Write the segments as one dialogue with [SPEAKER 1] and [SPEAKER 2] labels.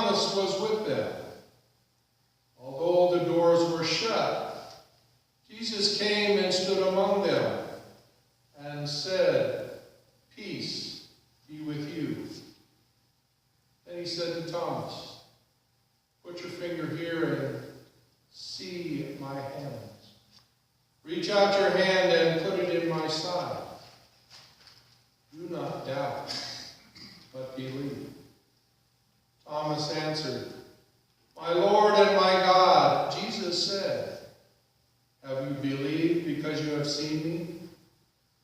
[SPEAKER 1] Thomas was with them. Although the doors were shut, Jesus came and stood among them and said, "Peace be with you." Then he said to Thomas, "Put your finger here and see my hands. Reach out your hand and put it in my side. Do not doubt, but believe." Thomas answered, "My Lord and my God." Jesus said, "Have you believed because you have seen me?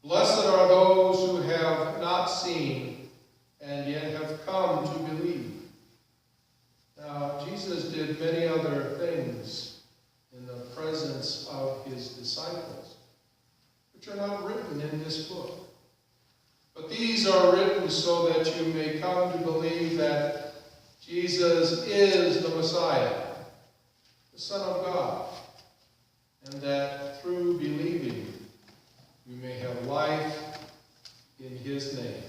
[SPEAKER 1] Blessed are those who have not seen and yet have come to believe." Now, Jesus did many other things in the presence of his disciples, which are not written in this book. But these are written so that you may come to believe that Jesus is the Messiah, the Son of God, and that through believing you may have life in his name.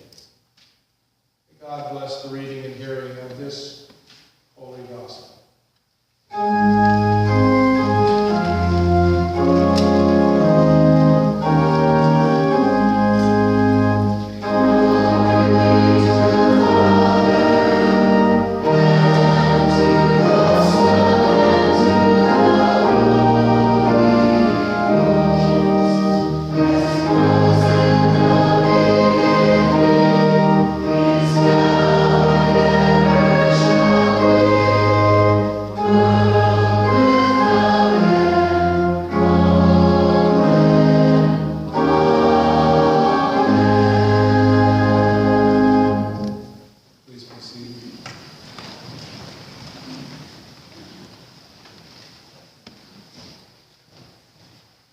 [SPEAKER 1] May God bless the reading and hearing of this holy gospel.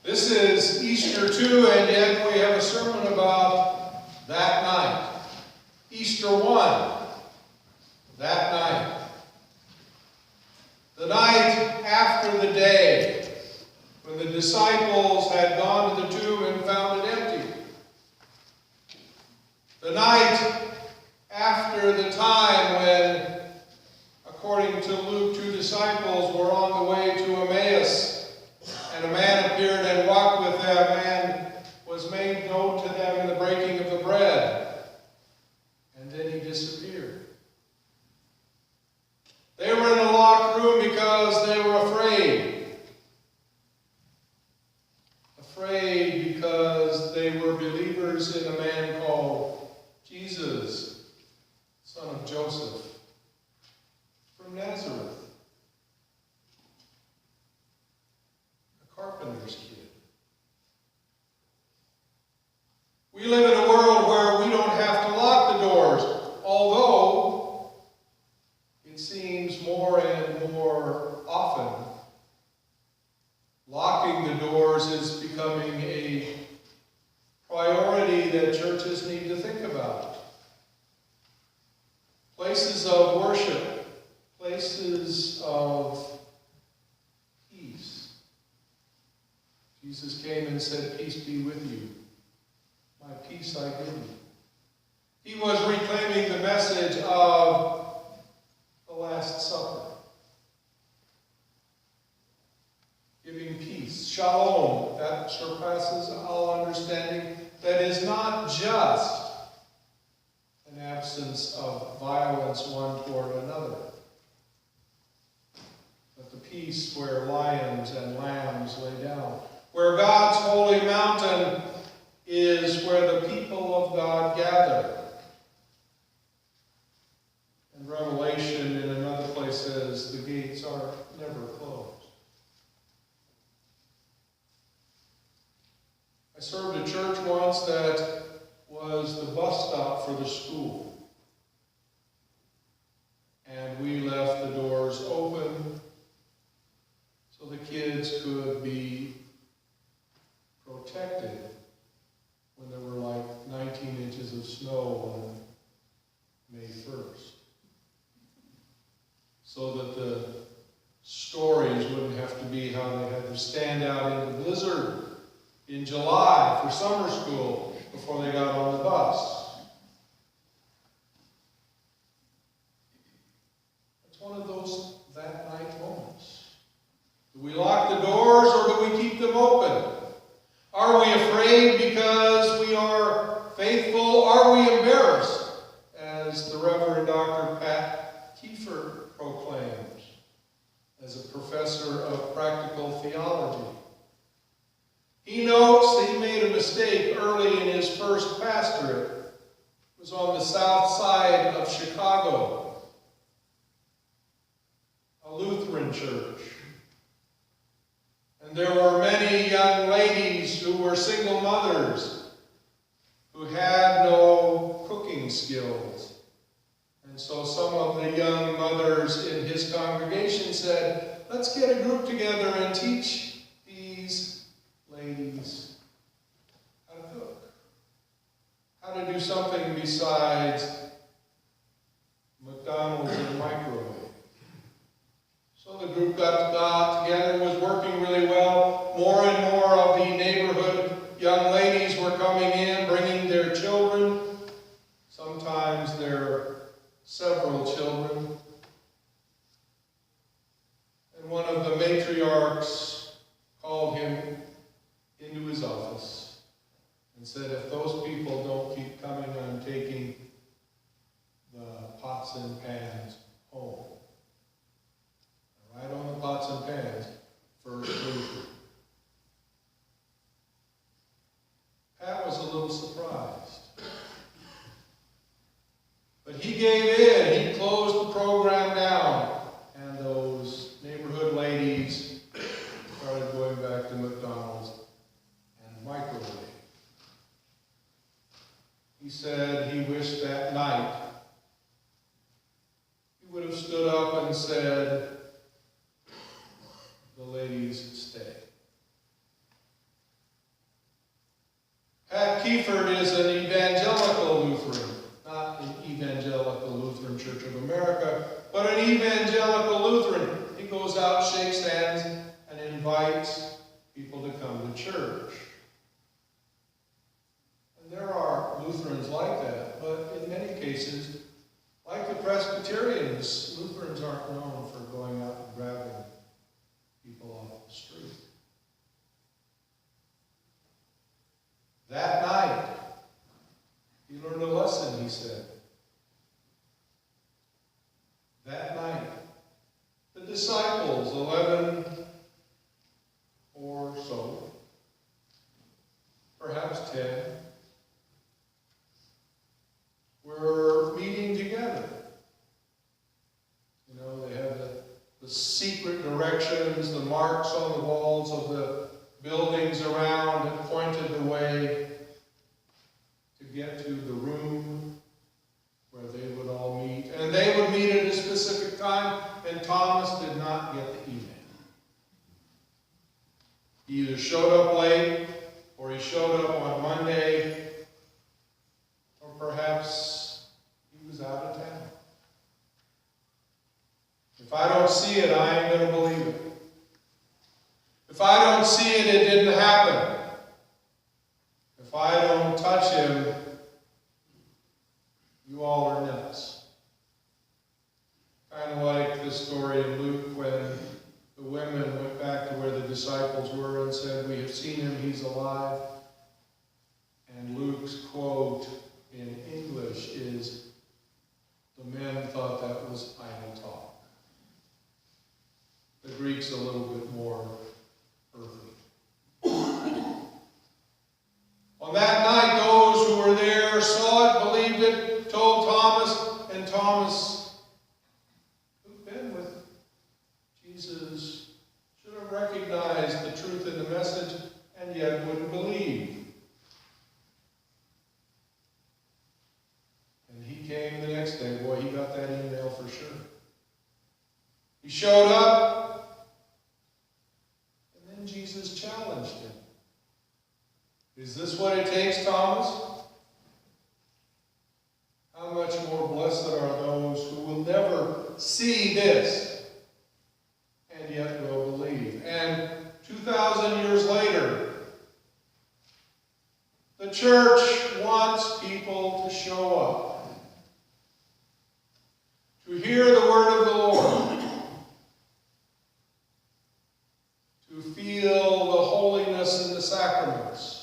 [SPEAKER 1] This is Easter 2, and yet we have a sermon about that night. Easter 1, that night. The night after the day when the disciples had gone to the tomb and found it empty. The night after the time when, according to Luke, 2 disciples were on the way to Emmaus, and a man appeared and walked with them and was made known to them in the breaking of the bread. And then he disappeared. They were in a locked room because they were afraid. Afraid because they were believers in a man called Jesus, son of Joseph, from Nazareth. Carpenter's kid. We live in a world where we don't have to lock the doors, although it seems more and more often locking the doors is becoming a priority that churches need to think about. Places of worship, places of peace. Jesus came and said, "Peace be with you. My peace I give you." He was reclaiming the message of the Last Supper. Giving peace. Shalom, that surpasses all understanding. That is not just an absence of violence one toward another, but the peace where lions and lambs lay down. Where God's holy mountain is where the people of God gather. And Revelation in another place says the gates are never closed. I served a church once that was the bus stop for the school. And we left the doors open so the kids could be protected when there were like 19 inches of snow on May 1st. So that the stories wouldn't have to be how they had to stand out in the blizzard in July for summer school before they got on the bus. That's one of Kiefer proclaims as a professor of practical theology. He notes that he made a mistake early in his first pastorate. It was on the south side of Chicago, a Lutheran church. And there were many young ladies who were single mothers who had no cooking skills. And so some of the young mothers in his congregation said, let's get a group together and teach these ladies how to cook, how to do something besides McDonald's and microwave. So the group got together, was working really well. More and more of the neighborhood young ladies were coming in, bringing their children, sometimes their several children. And one of the matriarchs called him into his office and said, if those people don't keep coming, I'm taking the pots and pans home. Right on the pots and pans, First Luther. Pat was a little surprised. But he gave in. He closed the program down. And those neighborhood ladies started going back to McDonald's and microwave. He said he wished that night he would have stood up and said, the ladies stay. Pat Kiefer is an evangelical Lutheran, not an Evangelical Lutheran Church of America, but an evangelical Lutheran. He goes out, shakes hands, and invites people to come to church. And there are Lutherans like that, but in many cases, like the Presbyterians, Lutherans aren't known for going out and grabbing people off the street. That night, he learned a lesson, he said. That night, the disciples, 11 or so, perhaps 10, were meeting together. You know, they have the secret directions, the marks on the walls of the buildings around that pointed the way to get to the room where they would all meet. And they would meet at a specific time, and Thomas did not get the email. He either showed up late, or he showed up on Monday, or perhaps he was out of town. If I don't see it, I ain't going to believe it. If I don't see it, it didn't happen. If I don't touch him, you all are nuts. Kind of like the story in Luke when the women went back to where the disciples were and said, we have seen him, he's alive. And Luke's quote in English is, the men thought that was idle talk. The Greek's a little bit more earthy. On that night, those who were there saw it, believed it, told Thomas, and Thomas, who'd been with Jesus, should have recognized the truth in the message, and yet wouldn't believe. And he came the next day. Boy, he got that email for sure. He showed up, and then Jesus challenged him. Is this what it takes, Thomas? How much more blessed are those who will never see this and yet will believe. And 2,000 years later, the church wants people to show up, to hear the word of the Lord, to feel the holiness in the sacraments.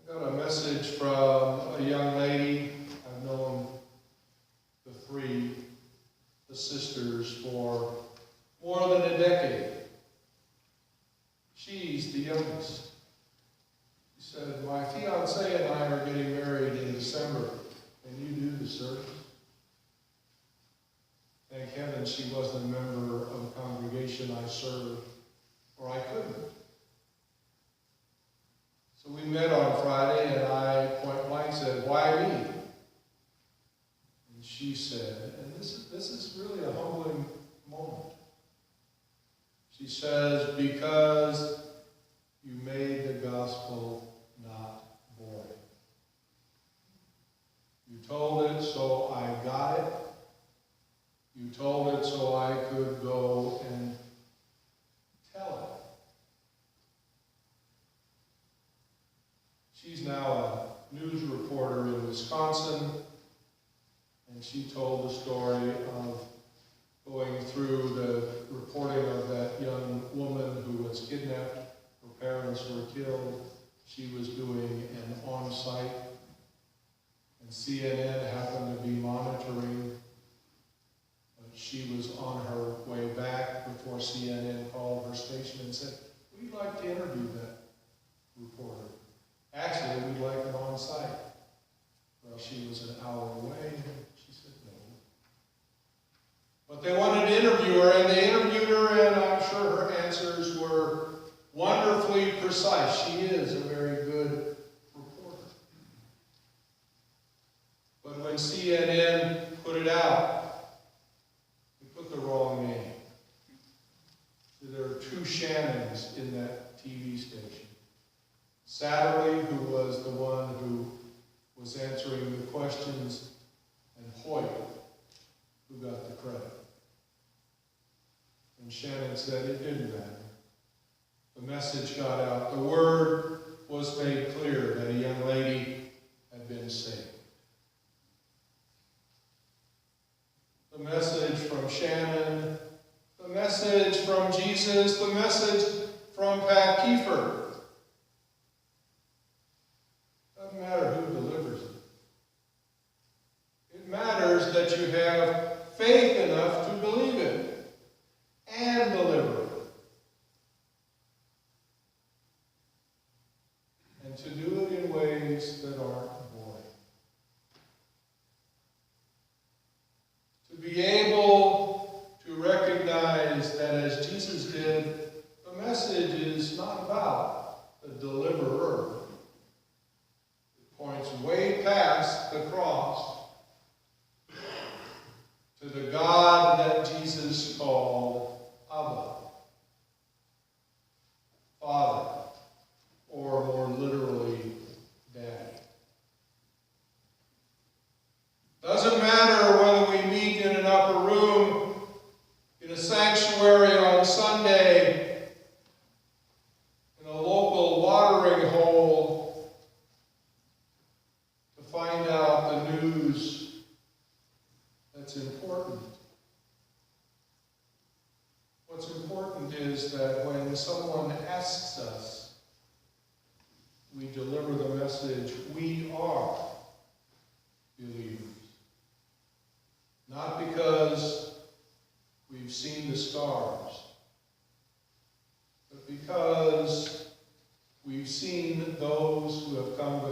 [SPEAKER 1] I got a message from a young lady I've known service. Thank heaven she wasn't a member of a congregation I served, or I couldn't. So we met on Friday, and I point blank said, "Why me?" And she said, and this is really a humbling moment. She says, "Because you made the gospel not boring. You told it, so I got it. You told it so I could go and tell it." She's now a news reporter in Wisconsin, and she told the story of going through the reporting of that young woman who was kidnapped. Her parents were killed. She was doing an on-site, and CNN happened to be monitoring. She was on her way back before CNN called her station and said, "We'd like to interview that reporter. Actually, we'd like it on site." Well, she was an hour away, and she said no. But they wanted to interview her, and they interviewed her, and I'm sure her answers were wonderfully precise. She is a very good reporter. But when CNN put it out, the wrong name. There are two Shannons in that TV station. Satterley, who was the one who was answering the questions, and Hoyt, who got the credit. And Shannon said it didn't matter. The message got out. The word was made clear that a young lady had been saved. The message from Shannon, the message from Jesus, the message from Pat Kiefer. Doesn't matter who delivers it. It matters that you have faith enough to believe it and deliver it. And to do it in ways that aren't boring. To be able to recognize that as Jesus did, the message is not about the deliverer. It points way past the cross to the God that Jesus called Abba, Father, or more literally, Daddy. Doesn't matter whether we meet in an upper room, in a sanctuary on Sunday, in a local watering hole, to find out the news that's important. What's important is that when someone asks us, we deliver the message, we are believers. Not because we've seen the stars, but because we've seen those who have come before.